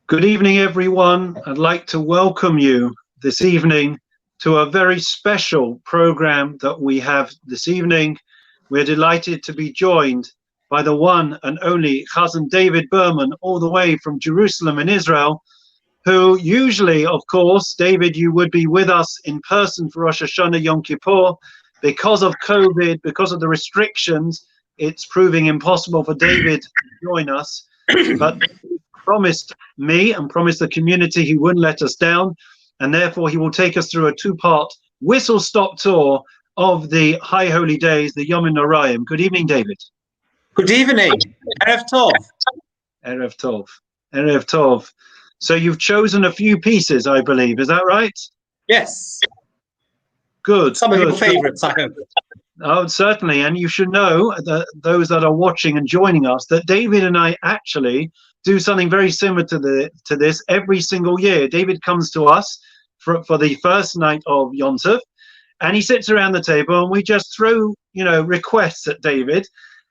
Good evening, everyone. I'd like to welcome you this evening to a very special program that we have this evening. We're delighted to be joined by the one and only Chazzan David Behrman, all the way from Jerusalem in Israel, who usually, of course, David, you would be with us in person for Rosh Hashanah Yom Kippur. Because of COVID, because of the restrictions, it's proving impossible for David to join us. But promised me and promised the community he wouldn't let us down, and therefore he will take us through a two-part whistle-stop tour of the High Holy Days, the Yom Noraim. Good evening, David. Good evening. Erev Tov. Erev Tov. Erev Tov. So you've chosen a few pieces, I believe. Is that right? Yes. Good. Some of your favorites, I hope. Oh, certainly. And you should know, that those that are watching and joining us, that David and I actually do something very similar to this every single year. David comes to us for the first night of Yom Tov, and he sits around the table and we just throw, requests at David,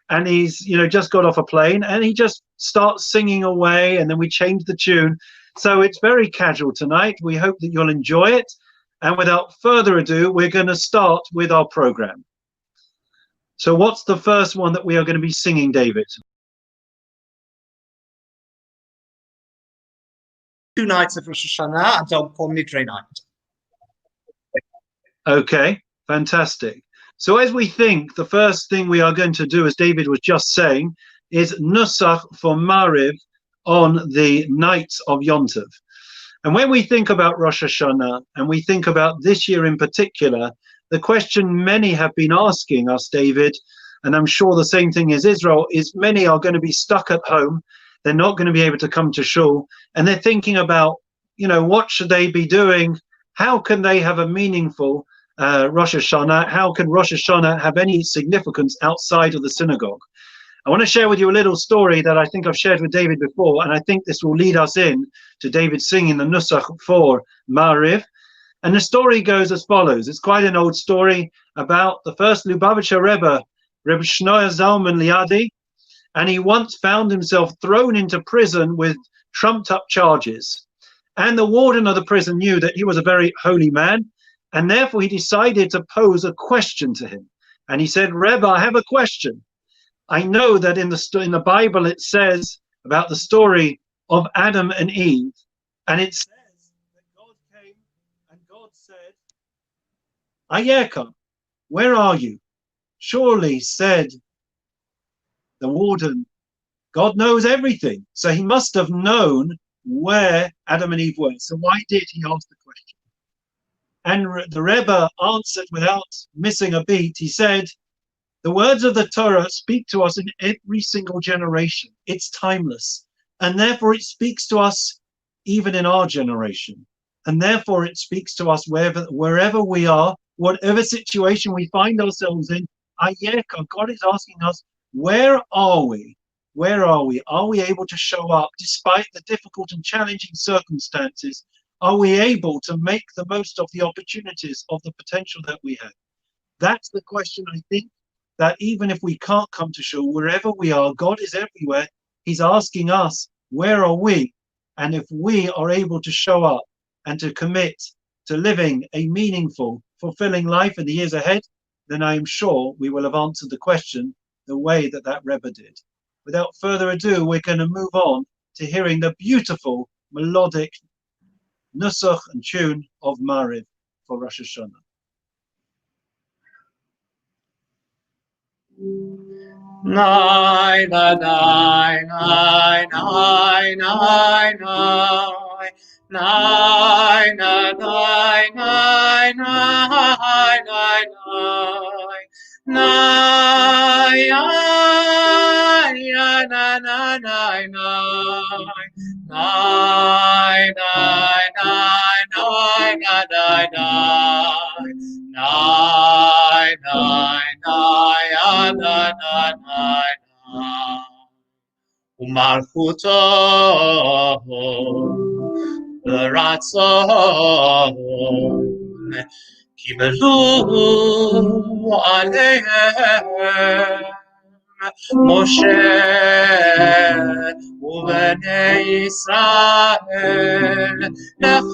and he's, just got off a plane and he just starts singing away, and then we change the tune. So it's very casual tonight. We hope that you'll enjoy it. And without further ado, we're going to start with our program. So what's the first one that we are going to be singing, David? 2 nights of Rosh Hashanah and Yom Kippur Nidre night. Okay, fantastic. So as we think, the first thing we are going to do, as David was just saying, is Nusach for Mariv on the nights of Yom Tov. And when we think about Rosh Hashanah, and we think about this year in particular, the question many have been asking us, David, and I'm sure the same thing as Israel, is many are going to be stuck at home. They're not going to be able to come to Shul, and they're thinking about, what should they be doing? How can they have a meaningful Rosh Hashanah? How can Rosh Hashanah have any significance outside of the synagogue? I want to share with you a little story that I think I've shared with David before, and I think this will lead us in to David singing the Nusach for Ma'ariv. And the story goes as follows. It's quite an old story about the first Lubavitcher Rebbe, Reb Shnoya Zalman Liadi, and he once found himself thrown into prison with trumped-up charges. And the warden of the prison knew that he was a very holy man, and therefore he decided to pose a question to him. And he said, Rebbe, I have a question. I know that in the Bible it says about the story of Adam and Eve, and it says that God came and God said, Ayeka, where are you? Surely, said the warden, God knows everything, so he must have known where Adam and Eve were. So why did he ask the question? And the Rebbe answered without missing a beat. He said, the words of the Torah speak to us in every single generation. It's timeless. And therefore it speaks to us even in our generation. And therefore it speaks to us wherever we are, whatever situation we find ourselves in. Ayeka, God is asking us, where are we? Where are we? Are we able to show up despite the difficult and challenging circumstances? Are we able to make the most of the opportunities of the potential that we have? That's the question, I think, that even if we can't come to Shul, wherever we are, God is everywhere. He's asking us, where are we? And if we are able to show up and to commit to living a meaningful, fulfilling life in the years ahead, then I am sure we will have answered the question the way that Rebbe did. Without further ado, we're going to move on to hearing the beautiful melodic nusach and tune of Mariv for Rosh Hashanah. Nine, nine, nine, nine, nine, nine, nine, nine, nine, nine, nine, Umalchuto v'ratzon kibelu aleihem משה ובני ישראל לך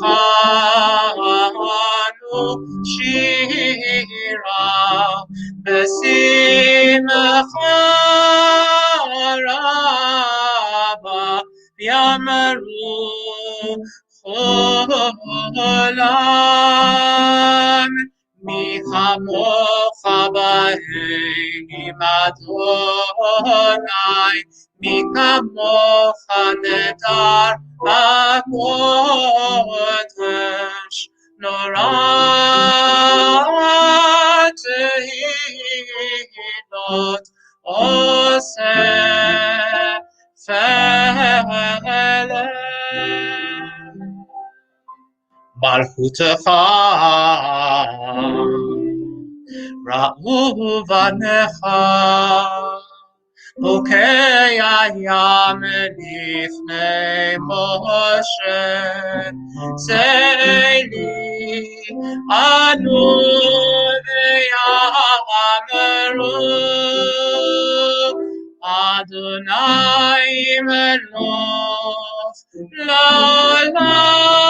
אנו שירה בשמחה רבה יאמרו עולם מי כמוך בהם אדוני מי כמוך נדר בקודש נורא תהילות עושה פלא מלכותך ראו בניך בוקע ים לפני משה צאלי אנו ויאמרו אדוני מלוך לעולם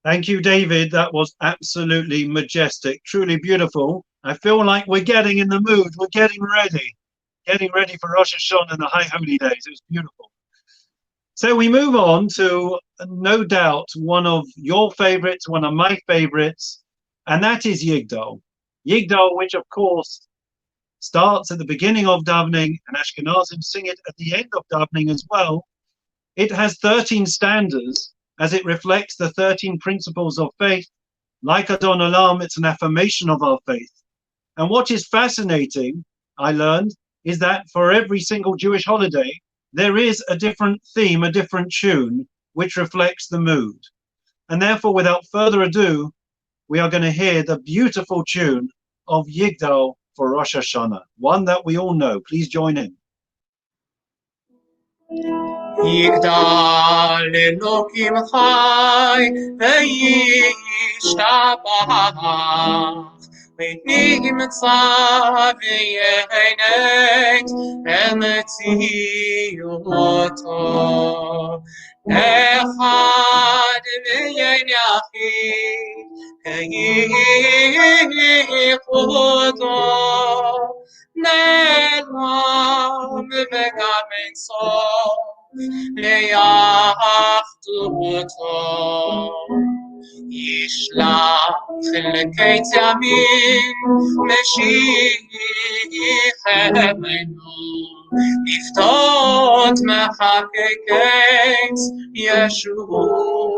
Thank you, David. That was absolutely majestic, truly beautiful. I feel like we're getting in the mood. We're getting ready for Rosh Hashanah and the High Holy Days. It was beautiful. So we move on to, no doubt, one of your favorites, one of my favorites, and that is Yigdal. Yigdal, which of course starts at the beginning of davening, and Ashkenazim sing it at the end of davening as well. It has 13 stanzas, as it reflects the 13 principles of faith. Like Adon Olam, it's an affirmation of our faith. And what is fascinating, I learned, is that for every single Jewish holiday, there is a different theme, a different tune, which reflects the mood. And therefore, without further ado, we are going to hear the beautiful tune of Yigdal for Rosh Hashanah, one that we all know. Please join in. יגדל אלוקים חי וישתבח ונמצא וינק במציאותו אחד ואין יחיד כייחודו נעלם וגם אין סוף ליחדותו ישלח לקץ ימים משיחנו לפתות מחכה קץ ישועתו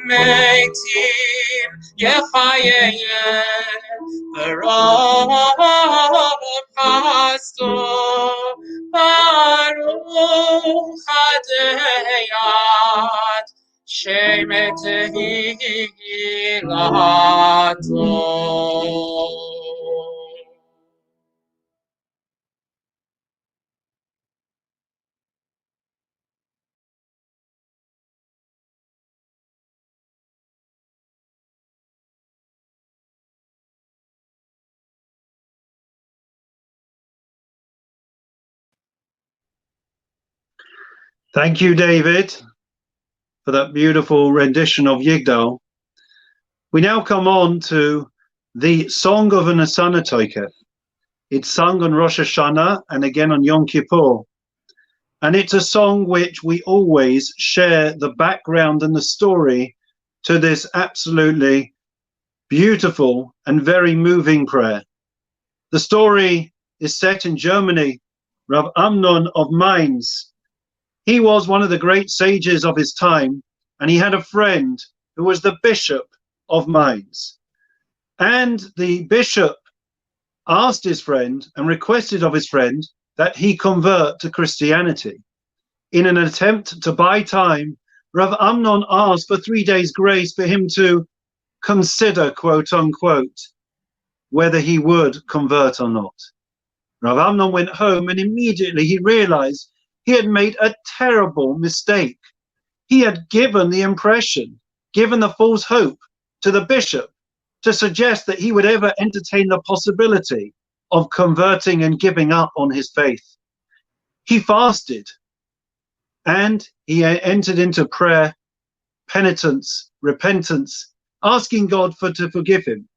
מתים יחייהם ברוב חסדו ברוך הדיית שם תהילתו. Thank you, David, for that beautiful rendition of Yigdal. We now come on to the Song of an Asana Toikef. It's sung on Rosh Hashanah and again on Yom Kippur. And it's a song which we always share the background and the story to this absolutely beautiful and very moving prayer. The story is set in Germany. Rav Amnon of Mainz, he was one of the great sages of his time, and he had a friend who was the bishop of Mainz. And the bishop asked his friend and requested of his friend that he convert to Christianity. In an attempt to buy time, Rav Amnon asked for 3 days' grace for him to consider, quote unquote, whether he would convert or not. Rav Amnon went home and immediately he realized he had made a terrible mistake. He had given the impression, given the false hope to the bishop to suggest that he would ever entertain the possibility of converting and giving up on his faith. He fasted and he entered into prayer, penitence, repentance, asking God to forgive him.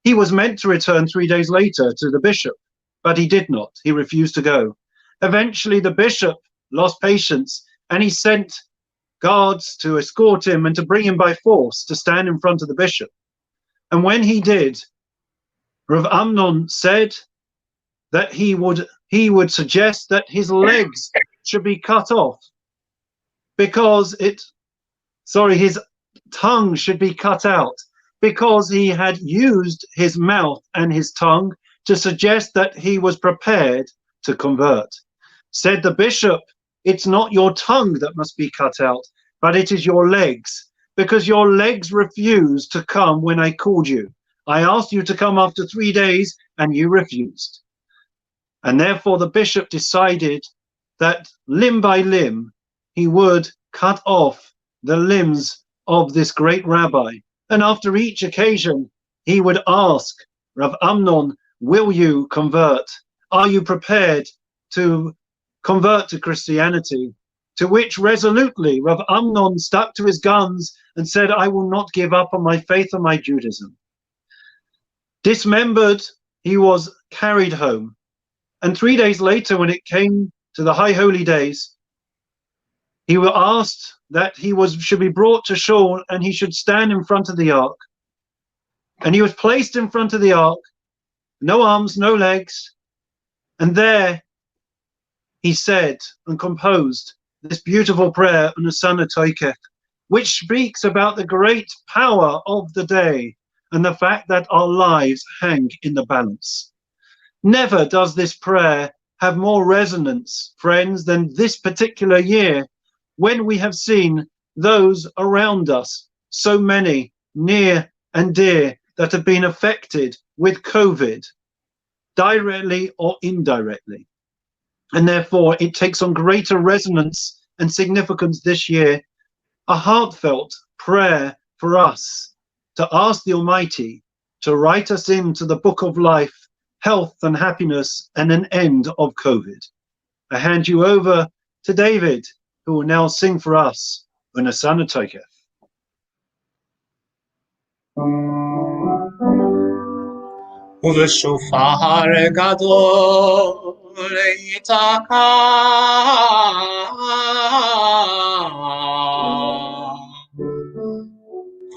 He was meant to return 3 days later to the bishop, but he did not. He refused to go. Eventually, the bishop lost patience and he sent guards to escort him and to bring him by force to stand in front of the bishop. And when he did, Rav Amnon said that he would suggest that his legs should be cut off because his tongue should be cut out because he had used his mouth and his tongue to suggest that he was prepared to convert. Said the bishop, it's not your tongue that must be cut out, but it is your legs, because your legs refused to come when I called you. I asked you to come after 3 days and you refused. And therefore the bishop decided that limb by limb, he would cut off the limbs of this great rabbi. And after each occasion, he would ask Rav Amnon, will you convert? Are you prepared to convert to Christianity? To which resolutely Rav Amnon stuck to his guns and said, I will not give up on my faith and my Judaism. Dismembered, he was carried home. And 3 days later, when it came to the High Holy Days, he was asked that should be brought to Shul and he should stand in front of the ark. And he was placed in front of the ark, no arms, no legs. And there he said and composed this beautiful prayer, Chazzan David, which speaks about the great power of the day and the fact that our lives hang in the balance. Never does this prayer have more resonance, friends, than this particular year, when we have seen those around us, so many near and dear, that have been affected with COVID, directly or indirectly. And therefore it takes on greater resonance and significance this year, a heartfelt prayer for us to ask the Almighty to write us into the book of life, health and happiness, and an end of COVID. I hand you over to David, who will now sing for us Chazzan David. ובשופר גדול ייתקע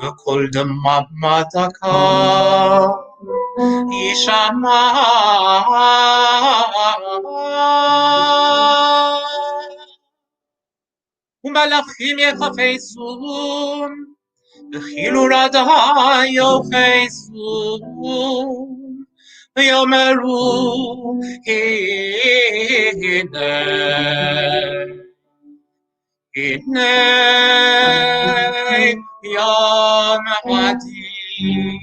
וקול דממה דקה יישמע ומלאכים יחפשון בחילו רדה יוחסון ויאמרו הנה יום עתיד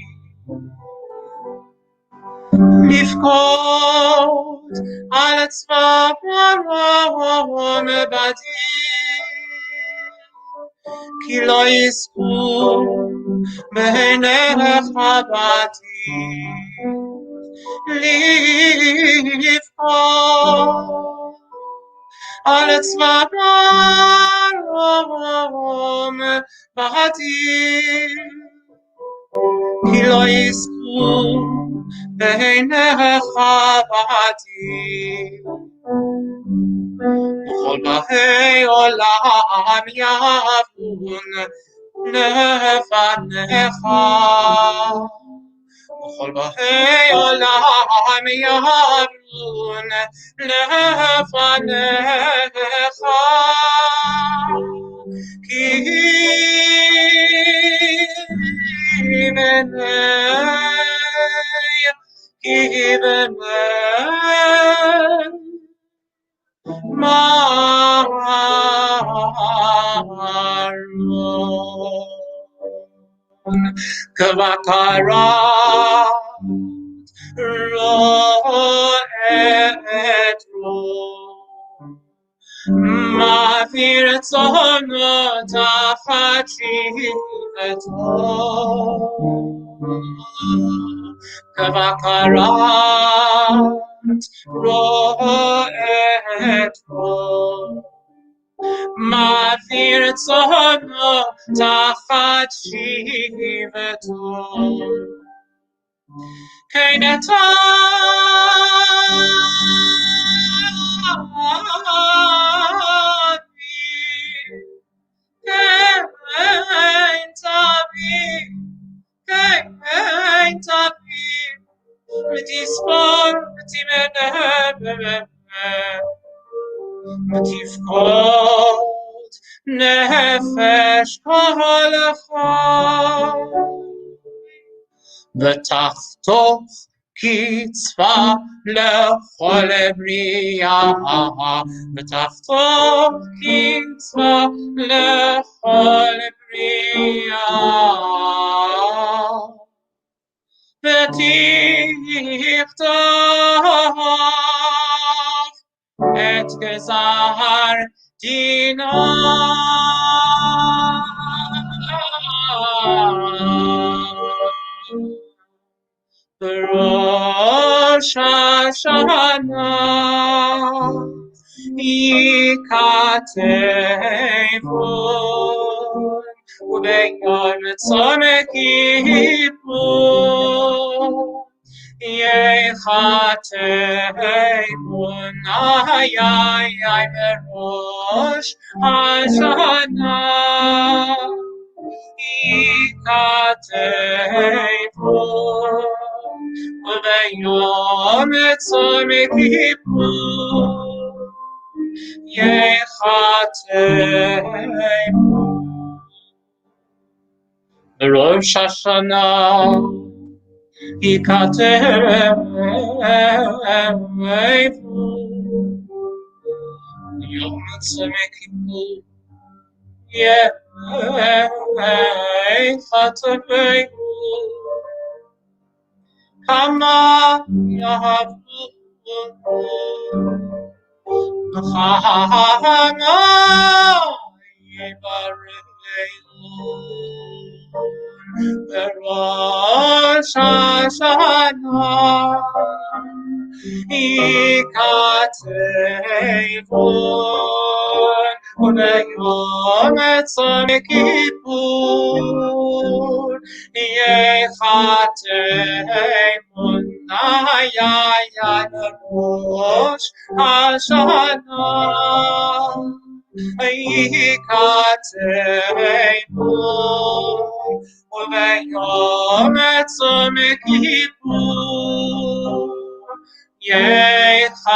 לבכות על צווארם בדין כי לא יזכו בעיניך בעתיד לבכות על צווארם בעתיד כי לא יזכו בעיניך בעתיד וכל באי עולם יבון לפניך וכל באי עולם יבון לפניך כי בני כבקרה רועד רום מעביר צאנו תחת שבטו כבקרת רועד רום מעביר צאנו תחת שבטו כן תביא ותספור ותמנה ותפקוד נפש כל אחד ותחתוך קצפה לכל בריאה ותחתוך קצפה לכל בריאה ותכתוב את גזר דינה בראש השנה ייכתבון וביום צום כיפור ייכתבון בראש השנה ייכתבון וביום צום כיפור ייכתבון בראש השנה ייכתבון ביום צום כיפור ייכתבון כמה יאהבו כמה יברכו בראש השנה ייכתבון וביום צום כיפור ייכתבון בראש השנה ייכתבון וביום צום כיפור ייכתבון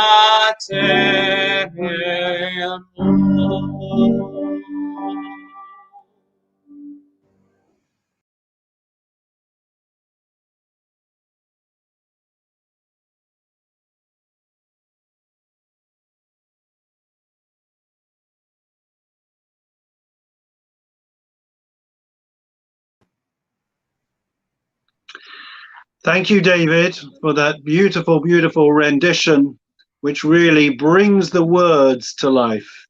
Thank you, David, for that beautiful, beautiful rendition, which really brings the words to life.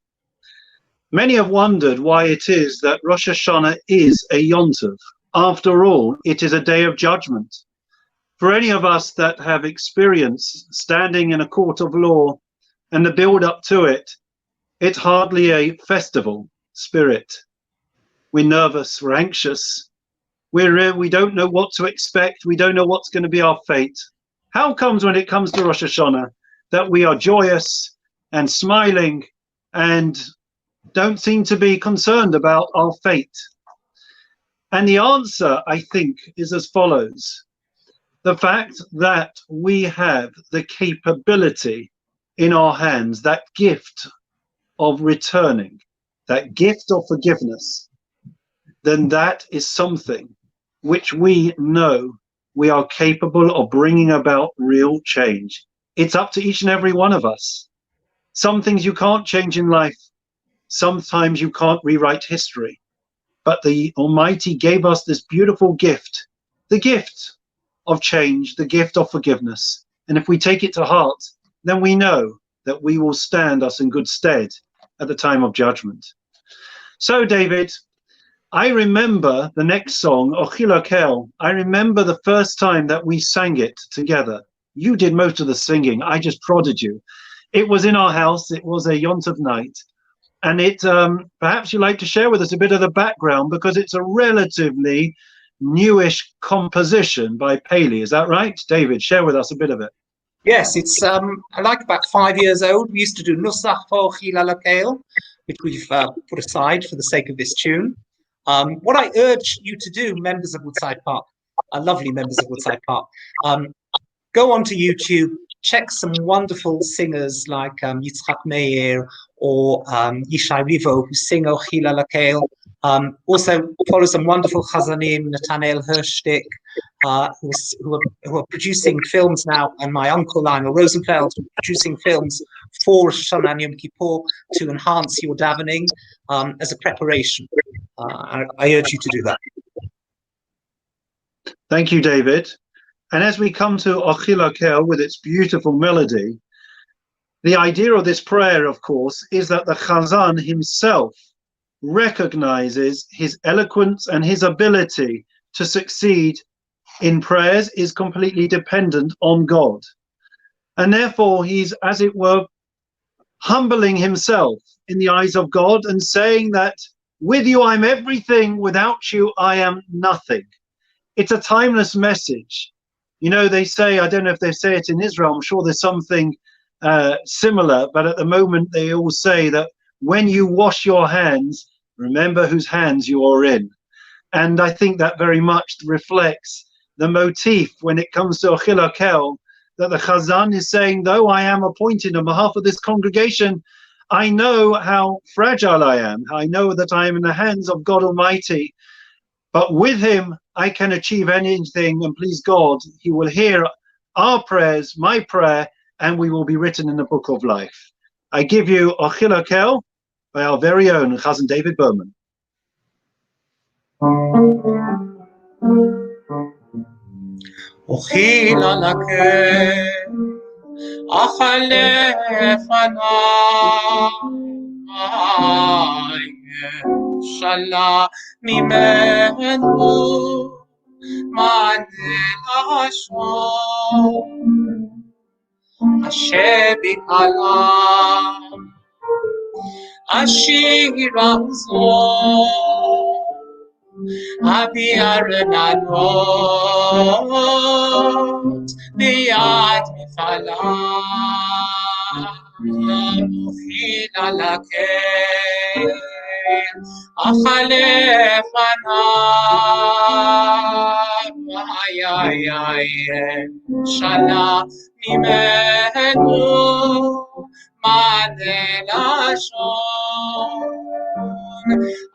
Many have wondered why it is that Rosh Hashanah is a Yontiv. After all, it is a day of judgment. For any of us that have experience standing in a court of law and the build-up to it, it's hardly a festival spirit. We're nervous, we're anxious. We don't know what to expect. We don't know what's going to be our fate. How comes when it comes to Rosh Hashanah that we are joyous and smiling and don't seem to be concerned about our fate? And the answer, I think, is as follows. The fact that we have the capability in our hands, that gift of returning, that gift of forgiveness, then that is something which we know we are capable of bringing about real change. It's up to each and every one of us. Some things you can't change in life. Sometimes you can't rewrite history. but the Almighty gave us this beautiful gift, the gift of change, the gift of forgiveness. And if we take it to heart, then we know that we will stand us in good stead at the time of judgment. So, David, I remember the next song, Ochilakel. I remember the first time that we sang it together. You did most of the singing. I just prodded you. It was in our house. It was a Yontav night. And it perhaps you'd like to share with us a bit of the background, because it's a relatively newish composition by Paley. Is that right? David, share with us a bit of it. Yes, it's like about 5 years old. We used to do Nusach for Chilalakel, which we've put aside for the sake of this tune. What I urge you to do, members of Woodside Park, lovely members of Woodside Park, go onto YouTube, check some wonderful singers like Yitzhak Meir or Yishai Rivo, who sing Ochila Lakel. Also follow some wonderful Chazanim, Nathaniel Hirschstick, who are producing films now, and my uncle Lionel Rosenfeld, producing films for Rosh Hashanah and Yom Kippur to enhance your davening as a preparation. I urge you to do that. Thank you, David. And as we come to Ochilakel with its beautiful melody, the idea of this prayer, of course, is that the Chazan himself recognizes his eloquence and his ability to succeed in prayers is completely dependent on God. And therefore, he's, as it were, humbling himself in the eyes of God and saying that with you I'm everything, without you I am nothing. It's a timeless message. You know, they say, I don't know if they say it in Israel, I'm sure there's something similar, but at the moment they all say that when you wash your hands, remember whose hands you are in. And I think that very much reflects the motif when it comes to Ochilakel, that the Chazan is saying, though I am appointed on behalf of this congregation, I know how fragile I am. I know that I am in the hands of God Almighty, but with him I can achieve anything, and please God, he will hear our prayers, my prayer, and we will be written in the book of life. I give you Ochilakel by our very own Chazzan David Behrman. Ochilakel, Shala mimenu manelashon Asher b'alam Ashira uzon Abiarenanot Biyad mifalam Ochilakel Achalef Shala mimenu manelashon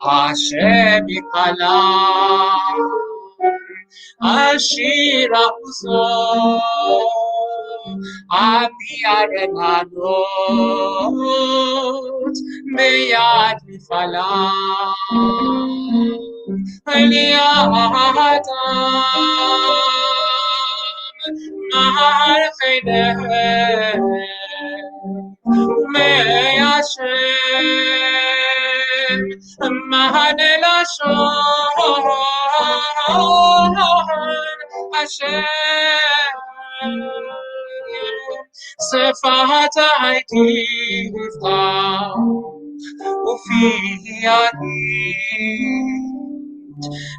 Asher b'kalam Ashira uzon Abiarenanot Biyad mifalam Eliadam Mar Chedeh U'meyashem Mahanelashon Hashem Sefat ha'iti niftar U'fi yadit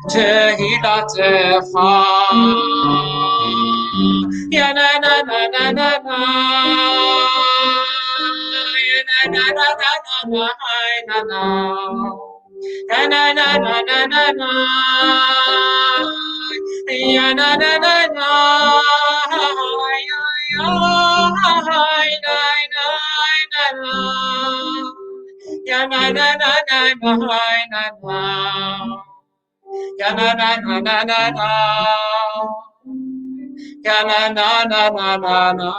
Tehilatecha Ya na na na na na na Ya na na na na na na na Ya na na na na na na Ya na na na na Ya ya na na na na na na na ya na na na na na na ya na na na na na na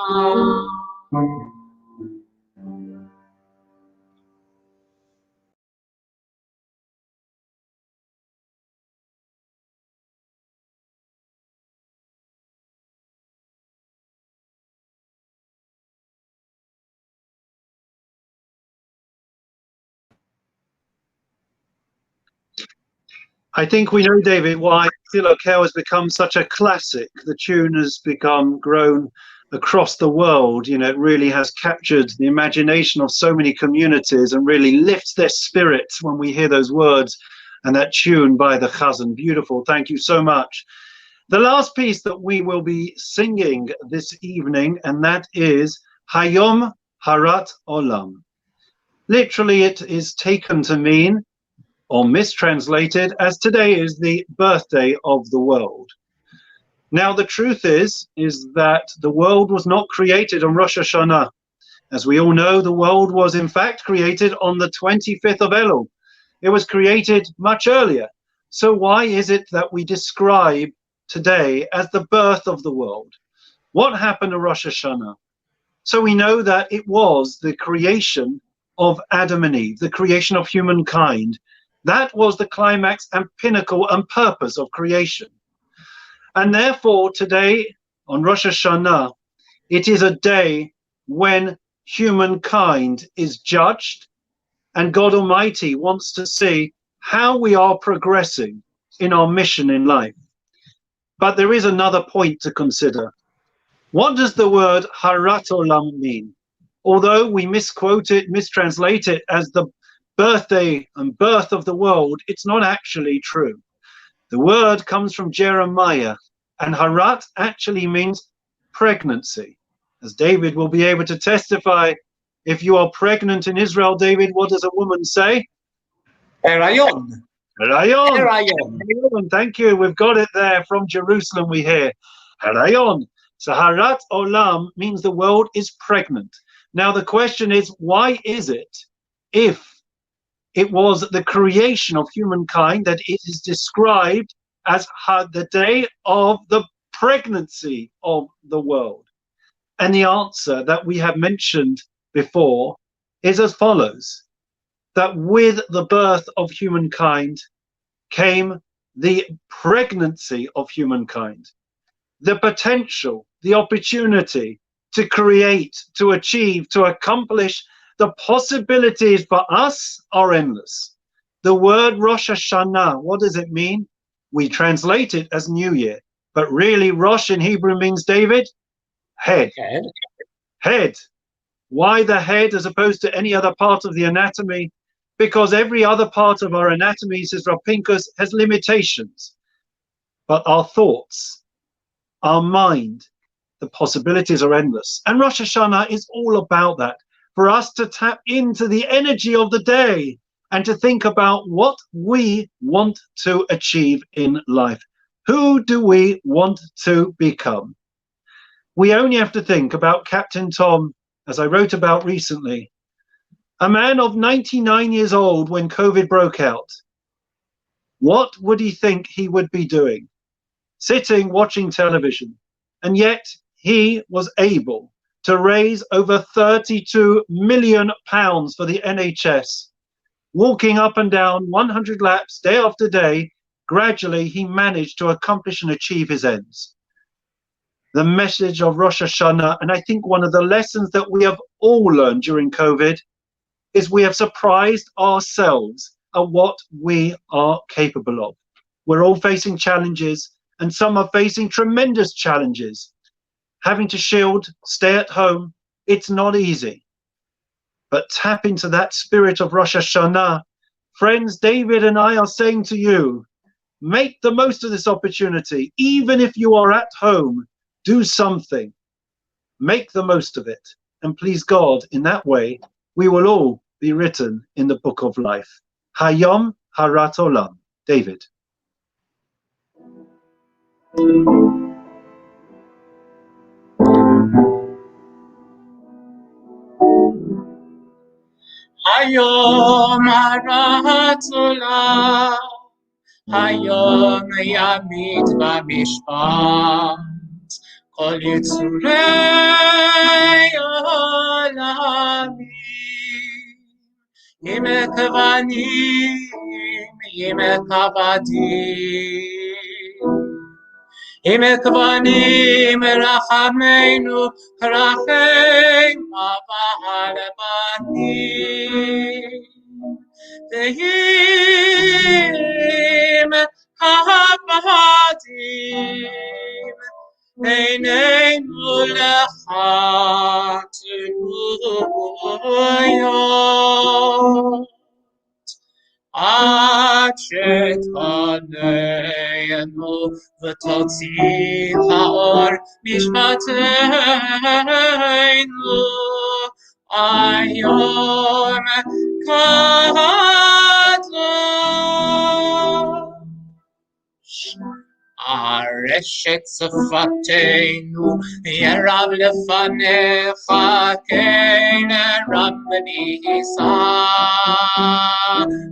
I think we know, David, why Philocale has become such a classic. The tune has become grown across the world. You know, it really has captured the imagination of so many communities and really lifts their spirits when we hear those words and that tune by the Chazzan. Beautiful. Thank you so much. The last piece that we will be singing this evening, and that is Hayom Harat Olam. Literally, it is taken to mean, or mistranslated, as today is the birthday of the world. Now, the truth is that the world was not created on Rosh Hashanah. As we all know, the world was in fact created on the 25th of Elul. It was created much earlier. So why is it that we describe today as the birth of the world? What happened to Rosh Hashanah? So we know that it was the creation of Adam and Eve, the creation of humankind. That was the climax and pinnacle and purpose of creation. And therefore today on Rosh Hashanah, it is a day when humankind is judged and God Almighty wants to see how we are progressing in our mission in life. But there is another point to consider. What does the word Harat Olam mean? Although we misquote it, mistranslate it as the birthday and birth of the world, it's not actually true. The word comes from Jeremiah, and Harat actually means pregnancy. As David will be able to testify, if you are pregnant in Israel, David, what does a woman say? Herayon. Herayon. Herayon. Herayon. Thank you. We've got it there from Jerusalem, we hear. Herayon. So Harat Olam means the world is pregnant. Now the question is, why is it, if it was the creation of humankind, that it is described as the day of the pregnancy of the world? And the answer that we have mentioned before is as follows: that with the birth of humankind came the pregnancy of humankind, the potential, the opportunity to create, to achieve, to accomplish. The possibilities for us are endless. The word Rosh Hashanah, what does it mean? We translate it as New Year, but really Rosh in Hebrew means, David, head. Head. Why the head as opposed to any other part of the anatomy? Because every other part of our anatomy, says Rav Pinkus, has limitations. But our thoughts, our mind, the possibilities are endless. And Rosh Hashanah is all about that. For us to tap into the energy of the day and to think about what we want to achieve in life. Who do we want to become? We only have to think about Captain Tom, as I wrote about recently, a man of 99 years old when COVID broke out. What would he think he would be doing? Sitting, watching television. And yet he was able to raise over £32 million for the NHS, walking up and down 100 laps day after day. Gradually, he managed to accomplish and achieve his ends. The message of Rosh Hashanah, and I think one of the lessons that we have all learned during COVID, is we have surprised ourselves at what we are capable of. We're all facing challenges, and some are facing tremendous challenges. Having to shield, stay at home, it's not easy. But tap into that spirit of Rosh Hashanah. Friends, David and I are saying to you, make the most of this opportunity. Even if you are at home, do something. Make the most of it. And please God, in that way, we will all be written in the book of life. Hayom Harat Olam. David. Hayom Harat Olam, Hayom Yamit V'Mishpat, Kol Yitzurei Olamim, Yimei Kavanim, Yimei Kavadim, Yimei Kavanim Rachameinu, Rachem Avah Lebanim, Tehim Ha'abadim Einenu lecha tenuyo עד שתעננו ותוציא האור משפטנו היום קדוש. הרשת שפתנו ירב לפניך כן רב ונישא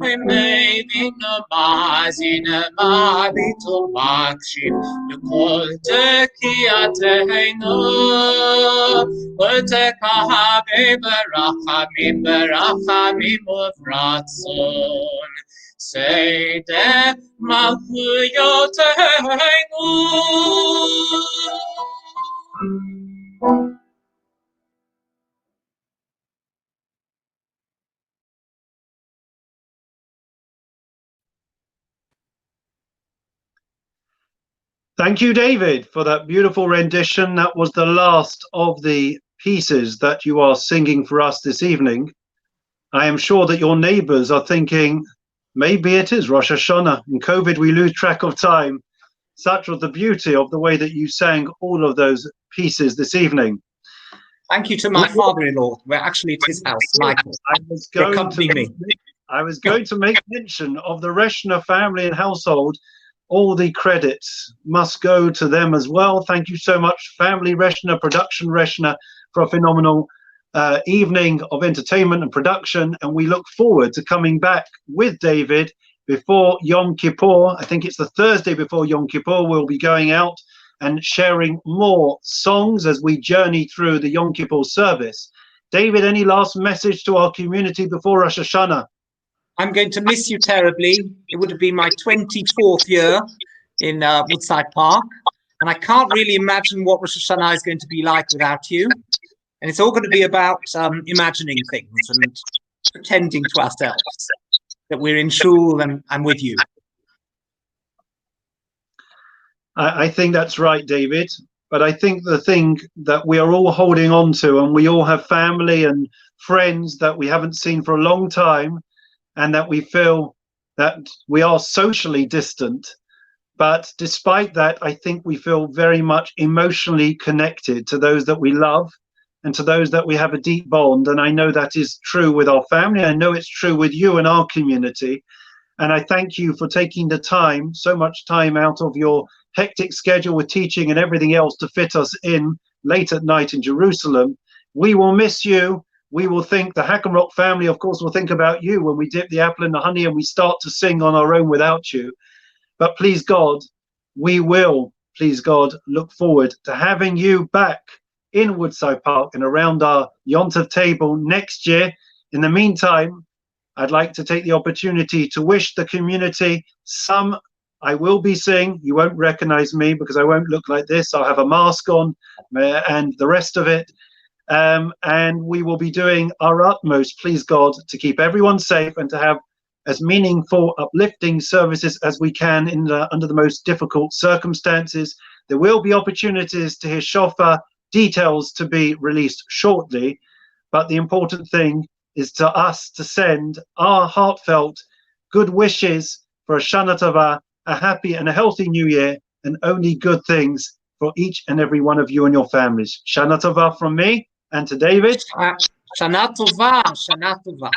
ומבין מאזין מביט ומקשיב לכל תקיעתנו ותקהה ברחמים וברצון Sede malchutyoteinu. Thank you, David, for that beautiful rendition. That was the last of the pieces that you are singing for us this evening. I am sure that your neighbors are thinking, maybe it is Rosh Hashanah. In COVID, we lose track of time. Such was the beauty of the way that you sang all of those pieces this evening. Thank you to my father-in-law. We're actually at his house, Michael. I was going to make mention of the Reshner family and household. All the credits must go to them as well. Thank you so much, Family Reshner, Production Reshner, for a phenomenal evening of entertainment and production. And we look forward to coming back with David before Yom Kippur. I think it's the Thursday before Yom Kippur. We'll be going out and sharing more songs as we journey through the Yom Kippur service. David, any last message to our community before Rosh Hashanah? I'm going to miss you terribly. It would have been my 24th year in Woodside Park. And I can't really imagine what Rosh Hashanah is going to be like without you. And it's all going to be about imagining things and pretending to ourselves that we're in shul and with you. I think that's right, David. But I think the thing that we are all holding on to, and we all have family and friends that we haven't seen for a long time, and that we feel that we are socially distant. But despite that, I think we feel very much emotionally connected to those that we love and to those that we have a deep bond. And I know that is true with our family. I know it's true with you and our community. And I thank you for taking the time, so much time out of your hectic schedule with teaching and everything else to fit us in late at night in Jerusalem. We will miss you. We will think, the Hackenrock family, of course, will think about you when we dip the apple in the honey and we start to sing on our own without you. But please God, we will, please God, look forward to having you back in Woodside Park and around our Yom Tov table next year. In the meantime, I'd like to take the opportunity to wish the community some. I will be seeing, you won't recognize me because I won't look like this. I'll have a mask on and the rest of it. And we will be doing our utmost, please God, to keep everyone safe and to have as meaningful, uplifting services as we can under the most difficult circumstances. There will be opportunities to hear shofar, details to be released shortly. But the important thing is to us to send our heartfelt good wishes for a Shana Tova, a happy and a healthy new year, and only good things for each and every one of you and your families. Shana Tova from me and to David. Shana Tova, Shana Tova.